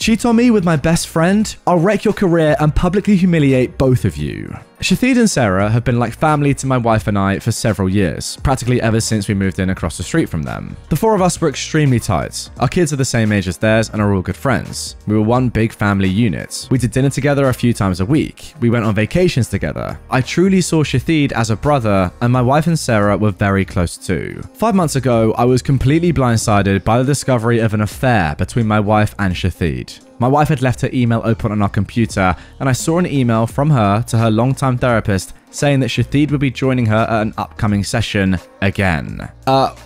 Cheat on me with my best friend? I'll wreck your career and publicly humiliate both of you. Shahid and Sarah have been like family to my wife and I for several years, practically ever since we moved in across the street from them. The four of us were extremely tight. Our kids are the same age as theirs and are all good friends. We were one big family unit. We did dinner together a few times a week. We went on vacations together. I truly saw Shahid as a brother, and my wife and Sarah were very close too. 5 months ago, I was completely blindsided by the discovery of an affair between my wife and Shahid. My wife had left her email open on our computer, and I saw an email from her to her longtime therapist saying that Shahid would be joining her at an upcoming session again.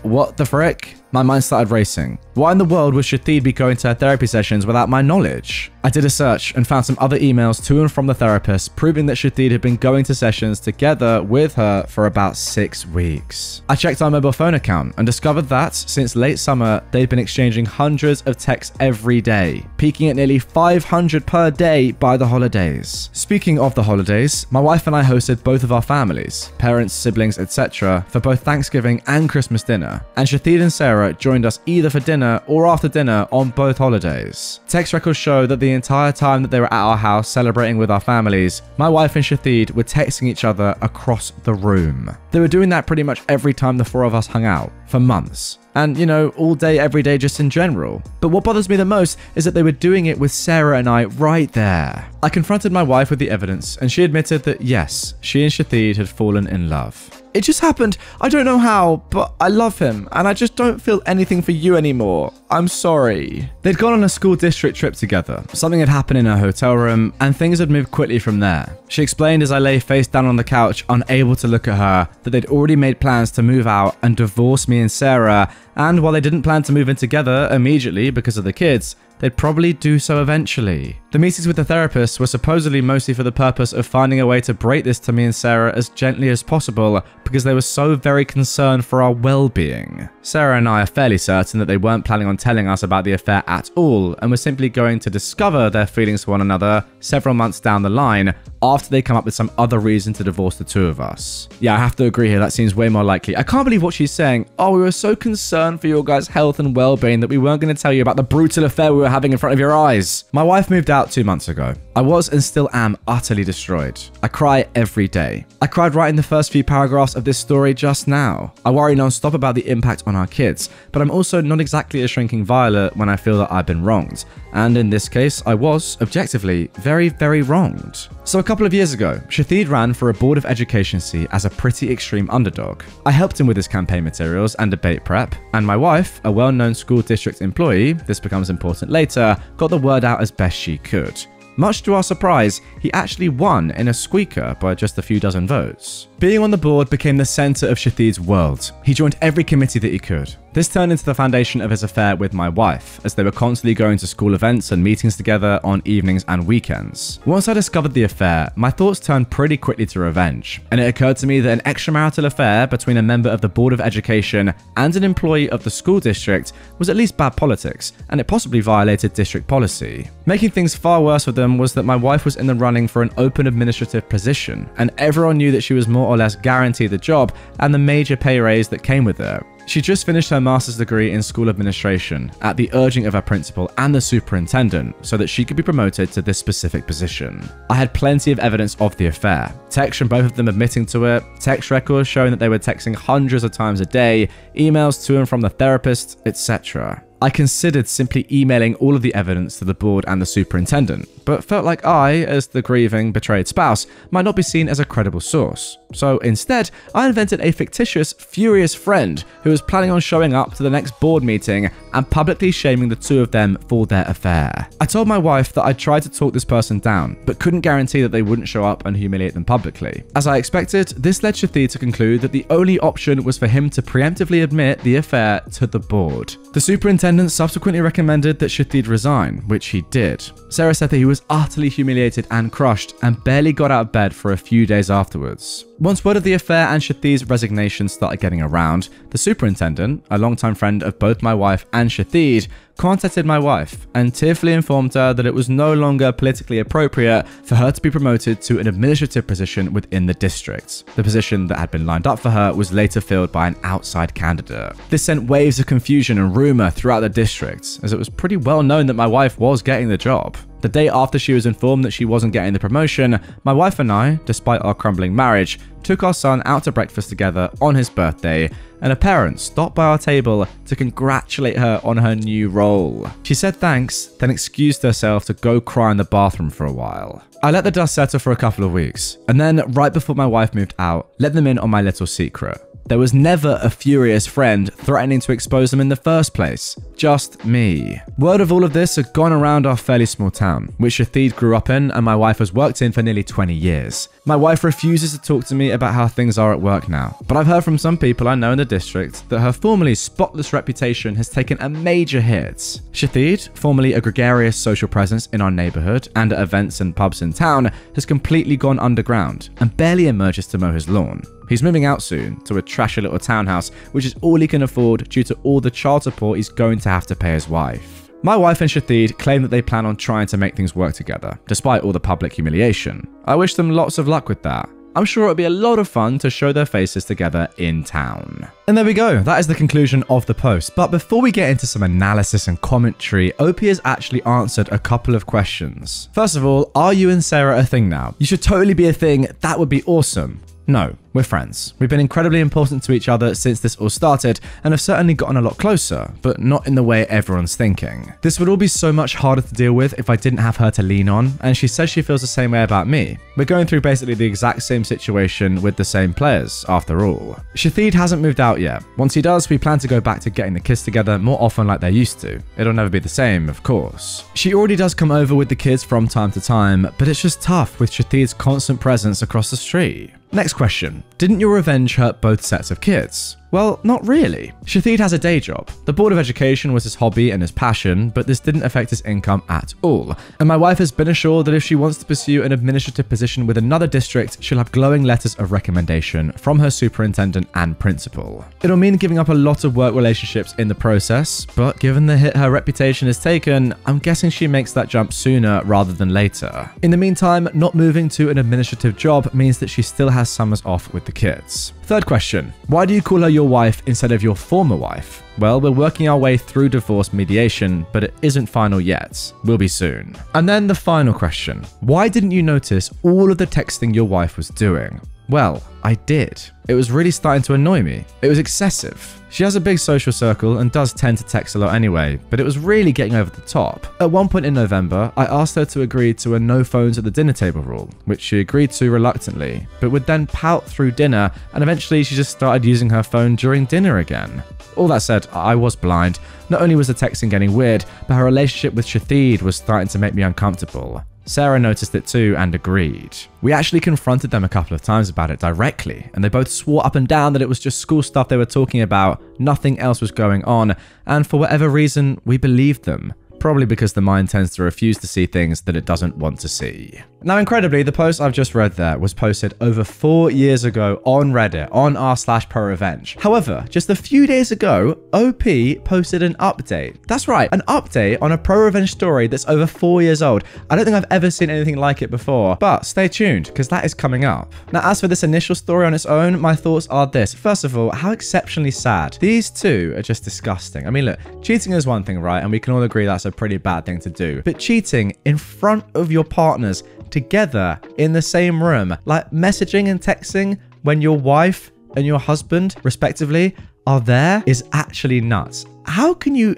What the frick? My mind started racing. Why in the world would Shahid be going to her therapy sessions without my knowledge? I did a search and found some other emails to and from the therapist proving that Shahid had been going to sessions together with her for about 6 weeks. I checked our mobile phone account and discovered that since late summer, they'd been exchanging hundreds of texts every day, peaking at nearly 500 per day by the holidays. Speaking of the holidays, my wife and I hosted both of our families, parents, siblings, etc., for both Thanksgiving and Christmas dinner, and Shahid and Sarah joined us either for dinner or after dinner on both holidays. Text records show that the entire time that they were at our house celebrating with our families, my wife and Shahid were texting each other across the room. They were doing that pretty much every time the four of us hung out, for months. And, you know, all day, every day, just in general. But what bothers me the most is that they were doing it with Sarah and I right there. I confronted my wife with the evidence, and she admitted that yes, she and Shahid had fallen in love. It just happened. I don't know how, but I love him, and I just don't feel anything for you anymore. I'm sorry. They'd gone on a school district trip together. Something had happened in her hotel room, and things had moved quickly from there. She explained as I lay face down on the couch, unable to look at her, that they'd already made plans to move out and divorce me and Sarah, and while they didn't plan to move in together immediately because of the kids, they'd probably do so eventually. The meetings with the therapist were supposedly mostly for the purpose of finding a way to break this to me and Sarah as gently as possible because they were so very concerned for our well-being. Sarah and I are fairly certain that they weren't planning on telling us about the affair at all and were simply going to discover their feelings for one another several months down the line after they come up with some other reason to divorce the two of us. Yeah, I have to agree here, that seems way more likely. I can't believe what she's saying. Oh, we were so concerned for your guys' health and well-being that we weren't going to tell you about the brutal affair we were having in front of your eyes. My wife moved out 2 months ago. I was and still am utterly destroyed. I cry every day. I cried right in the first few paragraphs of this story just now. I worry non-stop about the impact on our kids, but I'm also not exactly a shrinking violet when I feel that I've been wronged. And in this case, I was, objectively, very, very wronged. So a couple of years ago, Shahid ran for a Board of Education seat as a pretty extreme underdog. I helped him with his campaign materials and debate prep, and my wife, a well-known school district employee, this becomes important later, got the word out as best she could. Much to our surprise, he actually won in a squeaker by just a few dozen votes. Being on the board became the center of Shahid's world. He joined every committee that he could. This turned into the foundation of his affair with my wife, as they were constantly going to school events and meetings together on evenings and weekends. Once I discovered the affair, my thoughts turned pretty quickly to revenge, and it occurred to me that an extramarital affair between a member of the Board of Education and an employee of the school district was at least bad politics, and it possibly violated district policy. Making things far worse for them was that my wife was in the running for an open administrative position, and everyone knew that she was more or less guaranteed the job and the major pay raise that came with it. She just finished her master's degree in school administration at the urging of her principal and the superintendent so that she could be promoted to this specific position. I had plenty of evidence of the affair. Texts from both of them admitting to it, text records showing that they were texting hundreds of times a day, emails to and from the therapist, etc. I considered simply emailing all of the evidence to the board and the superintendent, but felt like I, as the grieving, betrayed spouse, might not be seen as a credible source. So instead, I invented a fictitious, furious friend who was planning on showing up to the next board meeting and publicly shaming the two of them for their affair. I told my wife that I'd tried to talk this person down, but couldn't guarantee that they wouldn't show up and humiliate them publicly. As I expected, this led Shahid to conclude that the only option was for him to preemptively admit the affair to the board. The superintendent subsequently recommended that Shahid resign, which he did. Sarah said that he was utterly humiliated and crushed and barely got out of bed for a few days afterwards. Once word of the affair and Shatheed's resignation started getting around, the superintendent, a longtime friend of both my wife and Shatheed, contacted my wife and tearfully informed her that it was no longer politically appropriate for her to be promoted to an administrative position within the district. The position that had been lined up for her was later filled by an outside candidate. This sent waves of confusion and rumor throughout the district, as it was pretty well known that my wife was getting the job. The day after she was informed that she wasn't getting the promotion, my wife and I, despite our crumbling marriage, took our son out to breakfast together on his birthday, and a parent stopped by our table to congratulate her on her new role. She said thanks, then excused herself to go cry in the bathroom for a while. I let the dust settle for a couple of weeks, and then right before my wife moved out, let them in on my little secret. There was never a furious friend threatening to expose them in the first place. Just me. Word of all of this had gone around our fairly small town, which Shatheed grew up in and my wife has worked in for nearly 20 years. My wife refuses to talk to me about how things are at work now, but I've heard from some people I know in the district that her formerly spotless reputation has taken a major hit. Shatheed, formerly a gregarious social presence in our neighborhood and at events and pubs in town, has completely gone underground and barely emerges to mow his lawn. He's moving out soon to a trashy little townhouse, which is all he can afford due to all the child support he's going to have to pay his wife. My wife and Shatheed claim that they plan on trying to make things work together, despite all the public humiliation. I wish them lots of luck with that. I'm sure it'll be a lot of fun to show their faces together in town. And there we go, that is the conclusion of the post. But before we get into some analysis and commentary, OP has actually answered a couple of questions. First of all, are you and Sarah a thing now? You should totally be a thing, that would be awesome. No, we're friends. We've been incredibly important to each other since this all started and have certainly gotten a lot closer, but not in the way everyone's thinking. This would all be so much harder to deal with if I didn't have her to lean on, and she says she feels the same way about me. We're going through basically the exact same situation with the same players, after all. Shatheed hasn't moved out yet. Once he does, we plan to go back to getting the kids together more often like they used to. It'll never be the same, of course. She already does come over with the kids from time to time, but it's just tough with Shatheed's constant presence across the street. Next question. Didn't your revenge hurt both sets of kids? Well, not really. Shatheed has a day job. The Board of Education was his hobby and his passion, but this didn't affect his income at all. And my wife has been assured that if she wants to pursue an administrative position with another district, she'll have glowing letters of recommendation from her superintendent and principal. It'll mean giving up a lot of work relationships in the process, but given the hit her reputation has taken, I'm guessing she makes that jump sooner rather than later. In the meantime, not moving to an administrative job means that she still has summers off with the kids. Third question. Why do you call her your wife instead of your former wife? Well, we're working our way through divorce mediation, but it isn't final yet. We'll be soon. And then the final question. Why didn't you notice all of the texting your wife was doing? Well, I did. It was really starting to annoy me. It was excessive. She has a big social circle and does tend to text a lot anyway, but it was really getting over the top. At one point in November, I asked her to agree to a no phones at the dinner table rule, which she agreed to reluctantly, but would then pout through dinner, and eventually she just started using her phone during dinner again. All that said, I was blind. Not only was the texting getting weird, but her relationship with Shatheed was starting to make me uncomfortable. Sarah noticed it too and agreed. We actually confronted them a couple of times about it directly, and they both swore up and down that it was just school stuff they were talking about, nothing else was going on, and for whatever reason, we believed them. Probably because the mind tends to refuse to see things that it doesn't want to see. Now, incredibly, the post I've just read there was posted over 4 years ago on Reddit, on r/ProRevenge. However, just a few days ago, OP posted an update. That's right, an update on a ProRevenge story that's over 4 years old. I don't think I've ever seen anything like it before, but stay tuned, because that is coming up. Now, as for this initial story on its own, my thoughts are this. First of all, how exceptionally sad. These two are just disgusting. I mean, look, cheating is one thing, right? And we can all agree that's a pretty bad thing to do. But cheating in front of your partners together in the same room, like messaging and texting when your wife and your husband, respectively, are there, is actually nuts. How can you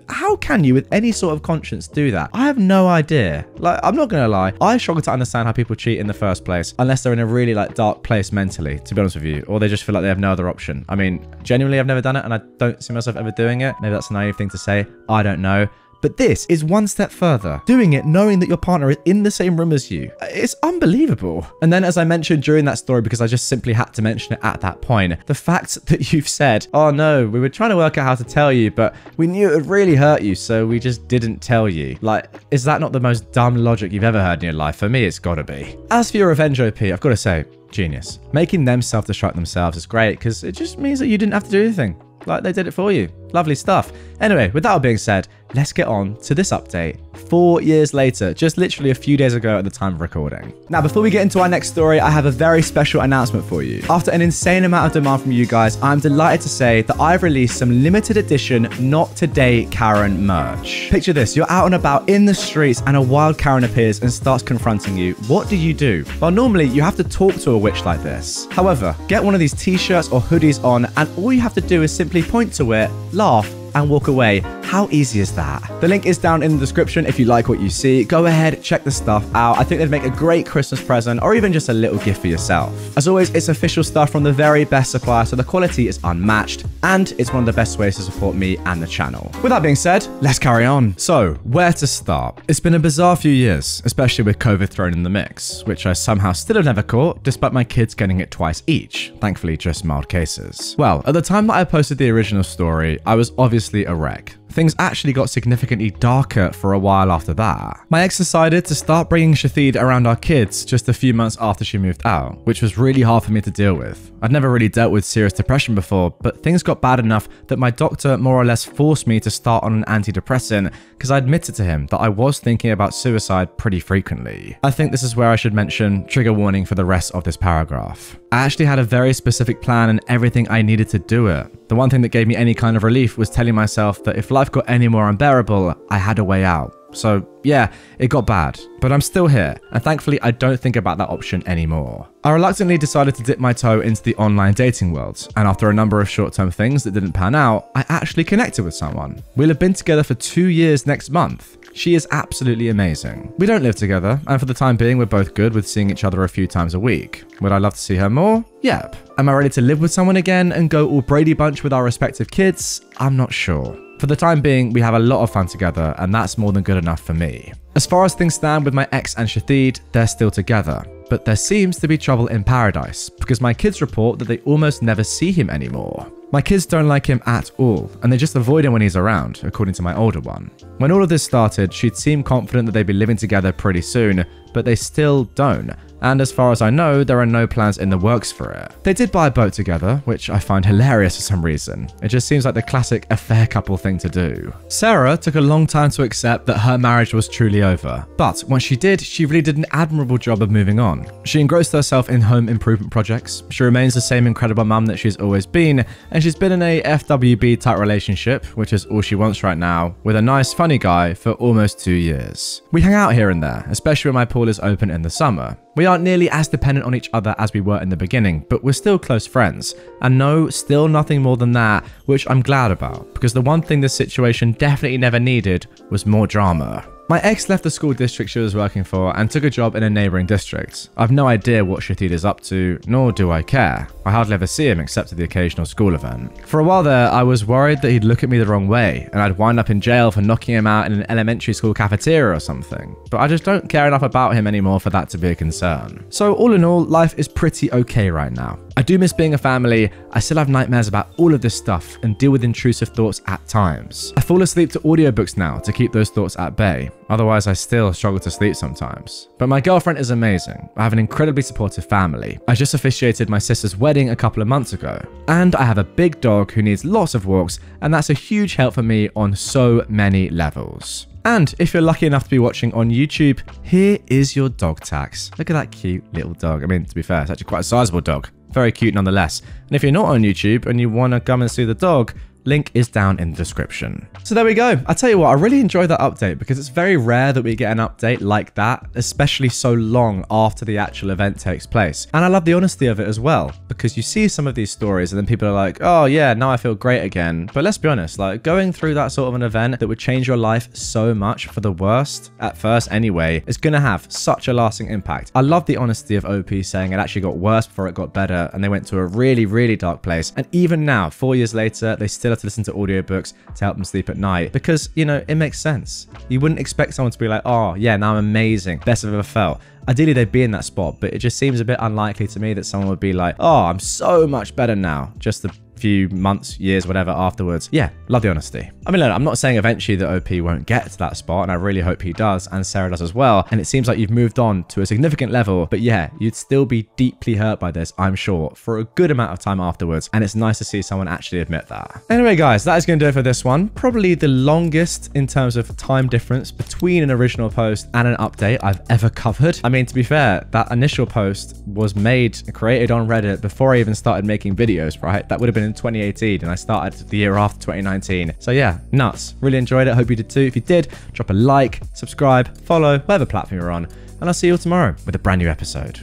with any sort of conscience do that? I have no idea. Like, I'm not gonna lie, I struggle to understand how people cheat in the first place, unless they're in a really dark place mentally, to be honest with you, or they just feel like they have no other option. I mean, genuinely, I've never done it, and I don't see myself ever doing it. Maybe that's a naive thing to say, I don't know. But this is one step further. Doing it knowing that your partner is in the same room as you. It's unbelievable. And then, as I mentioned during that story, because I just simply had to mention it at that point, the fact that you've said, oh no, we were trying to work out how to tell you, but we knew it would really hurt you, so we just didn't tell you. Like, is that not the most dumb logic you've ever heard in your life? For me, it's gotta be. As for your revenge, OP, I've got to say, Genius. Making them self-destruct themselves is great because it just means that you didn't have to do anything. Like, they did it for you. Lovely stuff. Anyway, with that all being said, let's get on to this update. 4 years later, just literally a few days ago at the time of recording. Now, before we get into our next story, I have a very special announcement for you. After an insane amount of demand from you guys, I'm delighted to say that I've released some limited edition Not Today Karen merch. Picture this, you're out and about in the streets and a wild Karen appears and starts confronting you. What do? Well, normally you have to talk to a witch like this. However, get one of these t-shirts or hoodies on and all you have to do is simply point to it, laugh, and walk away. How easy is that? The link is down in the description if you like what you see. Go ahead, check the stuff out. I think they'd make a great Christmas present or even just a little gift for yourself. As always, it's official stuff from the very best supplier, so the quality is unmatched and it's one of the best ways to support me and the channel. With that being said, let's carry on. So, where to start? It's been a bizarre few years, especially with COVID thrown in the mix, which I somehow still have never caught, despite my kids getting it twice each. Thankfully, just mild cases. Well, at the time that I posted the original story, I was obviously a wreck. Things actually got significantly darker for a while after that. My ex decided to start bringing Shathid around our kids just a few months after she moved out, which was really hard for me to deal with. I'd never really dealt with serious depression before, but things got bad enough that my doctor more or less forced me to start on an antidepressant because I admitted to him that I was thinking about suicide pretty frequently. I think this is where I should mention trigger warning for the rest of this paragraph. I actually had a very specific plan and everything I needed to do it. The one thing that gave me any kind of relief was telling myself that if life got any more unbearable, I had a way out. So yeah, it got bad, but I'm still here, and thankfully I don't think about that option anymore. I reluctantly decided to dip my toe into the online dating world, and after a number of short-term things that didn't pan out, I actually connected with someone. We'll have been together for 2 years next month. She is absolutely amazing. We don't live together, and for the time being, we're both good with seeing each other a few times a week. Would I love to see her more? Yep. Am I ready to live with someone again and go all Brady Bunch with our respective kids? I'm not sure. For the time being, we have a lot of fun together, and that's more than good enough for me. As far as things stand with my ex and Shathid, they're still together. But there seems to be trouble in paradise, because my kids report that they almost never see him anymore. My kids don't like him at all, and they just avoid him when he's around, according to my older one. When all of this started, she'd seemed confident that they'd be living together pretty soon, but they still don't. And as far as I know, there are no plans in the works for it. They did buy a boat together, which I find hilarious for some reason. It just seems like the classic affair couple thing to do. Sarah took a long time to accept that her marriage was truly over. But once she did, she really did an admirable job of moving on. She engrossed herself in home improvement projects. She remains the same incredible mum that she's always been, and she's been in a FWB type relationship, which is all she wants right now, with a nice funny guy for almost 2 years. We hang out here and there, especially when my pool is open in the summer. We aren't nearly as dependent on each other as we were in the beginning, but we're still close friends. And no, still nothing more than that, which I'm glad about, because the one thing this situation definitely never needed was more drama. My ex left the school district she was working for and took a job in a neighbouring district. I've no idea what Shathid is up to, nor do I care. I hardly ever see him except at the occasional school event. For a while there, I was worried that he'd look at me the wrong way, and I'd wind up in jail for knocking him out in an elementary school cafeteria or something. But I just don't care enough about him anymore for that to be a concern. So all in all, life is pretty okay right now. I do miss being a family, I still have nightmares about all of this stuff and deal with intrusive thoughts at times. I fall asleep to audiobooks now to keep those thoughts at bay, otherwise I still struggle to sleep sometimes. But my girlfriend is amazing. I have an incredibly supportive family. I just officiated my sister's wedding a couple of months ago. And I have a big dog who needs lots of walks, and that's a huge help for me on so many levels. And if you're lucky enough to be watching on YouTube, here is your dog tax. Look at that cute little dog. I mean, to be fair, it's actually quite a sizable dog. Very cute nonetheless. And if you're not on YouTube and you want to come and see the dog, link is down in the description. So there we go. I tell you what, I really enjoyed that update because it's very rare that we get an update like that, especially so long after the actual event takes place. And I love the honesty of it as well, because you see some of these stories and then people are like, oh yeah, now I feel great again. But let's be honest, like going through that sort of an event that would change your life so much for the worst, at first anyway, is going to have such a lasting impact. I love the honesty of OP saying it actually got worse before it got better and they went to a really, really dark place. And even now, 4 years later, they still have to listen to audiobooks to help them sleep at night because, you know, it makes sense. You wouldn't expect someone to be like, oh yeah, now I'm amazing, best I've ever felt. Ideally they'd be in that spot, but it just seems a bit unlikely to me that someone would be like, oh, I'm so much better now, just to few months, years, whatever afterwards. Yeah, love the honesty. I mean, look, I'm not saying eventually that OP won't get to that spot, and I really hope he does, and Sarah does as well. And it seems like you've moved on to a significant level, but yeah, you'd still be deeply hurt by this, I'm sure, for a good amount of time afterwards. And it's nice to see someone actually admit that. Anyway, guys, that is going to do it for this one. Probably the longest in terms of time difference between an original post and an update I've ever covered. I mean, to be fair, that initial post was made and created on Reddit before I even started making videos, right? That would have been in 2018, and I started the year after 2019. So yeah, nuts. Really enjoyed it. Hope you did too. If you did, drop a like, subscribe, follow, whatever platform you're on, and I'll see you all tomorrow with a brand new episode.